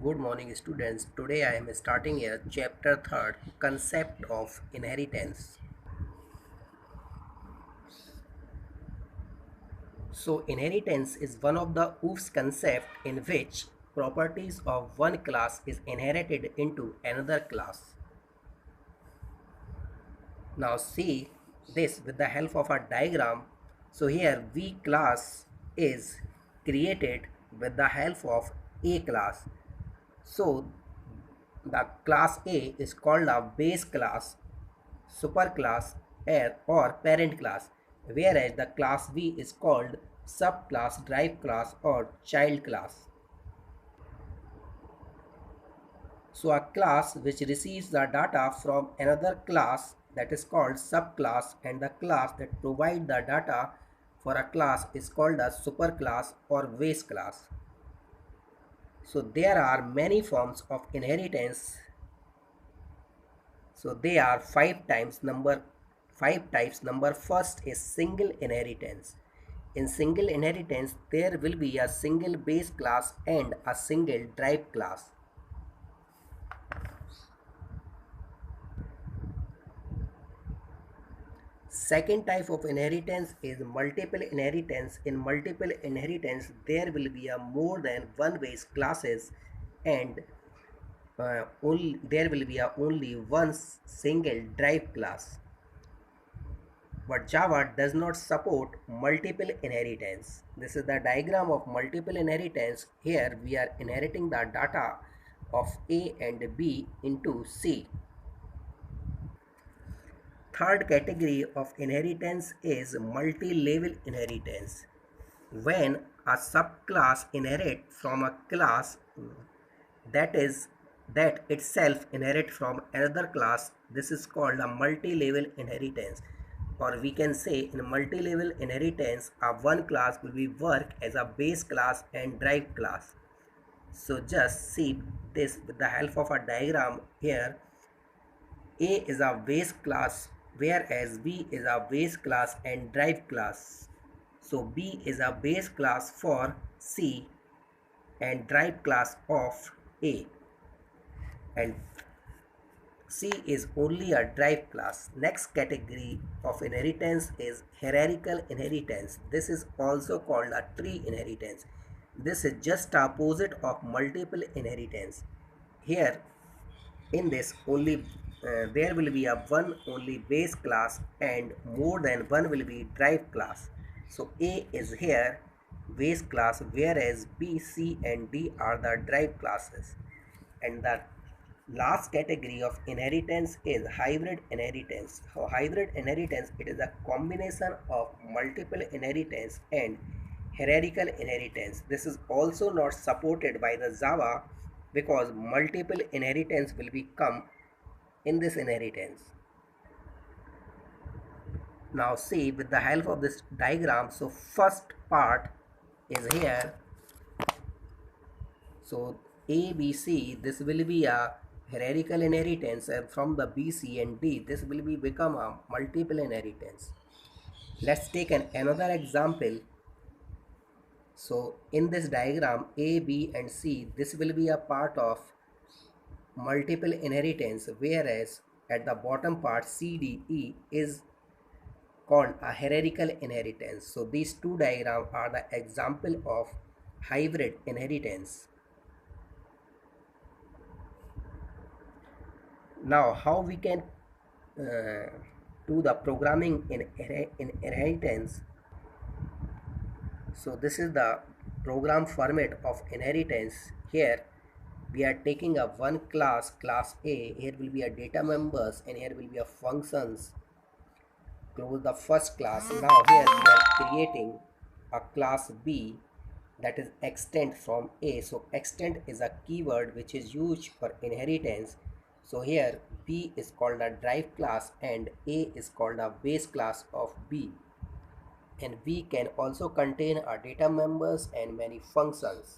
Good morning students. Today I am starting a chapter 3rd concept of inheritance. So inheritance is one of the OOF's concept in which properties of one class is inherited into another class. Now see this with the help of a diagram. So here V class is created with the help of A class. So the class A is called a base class, superclass, or parent class, whereas the class B is called subclass, drive class, or child class. So a class which receives the data from another class, that is called subclass, and the class that provides the data for a class is called a superclass or base class. So there are many forms of inheritance. So they are five types. Number first is single inheritance. In single inheritance, there will be a single base class and a single drive class. Second type of inheritance is multiple inheritance. In multiple inheritance, there will be a more than one base classes and there will be a only one single drive class. But Java does not support multiple inheritance. This is the diagram of multiple inheritance. Here we are inheriting the data of A and B into C. Third category of inheritance is multi-level inheritance. When a subclass inherits from a class that is that itself inherit from another class, this is called a multi-level inheritance. Or we can say in multi-level inheritance, a one class will be work as a base class and drive class. So just see this with the help of a diagram here. A is a base class, whereas B is a base class and drive class. So B is a base class for C and drive class of A, and C is only a drive class. Next category of inheritance is hierarchical inheritance. This is also called a tree inheritance. This is just the opposite of multiple inheritance. Here in this only there will be a one only base class and more than one will be drive class. So A is here base class, whereas B, C and D are the drive classes. And the last category of inheritance is hybrid inheritance. So hybrid inheritance, it is a combination of multiple inheritance and hierarchical inheritance. This is also not supported by the Java because multiple inheritance will become in this inheritance. Now see with the help of this diagram, so first part is here. So A, B, C, this will be a hierarchical inheritance, and from the B, C and D, this will be become a multiple inheritance. Let's take another example. So in this diagram, A, B and C, this will be a part of multiple inheritance, whereas at the bottom part C, D, E is called a hierarchical inheritance. So these two diagrams are the example of hybrid inheritance. Now how we can do the programming in inheritance. So this is the program format of inheritance. Here we are taking a one class, class A. Here will be a data members and here will be a functions. Close the first class. Now here we are creating a class B, that is extend from A. So extend is a keyword which is used for inheritance. So here B is called a drive class and A is called a base class of B. And B can also contain our data members and many functions.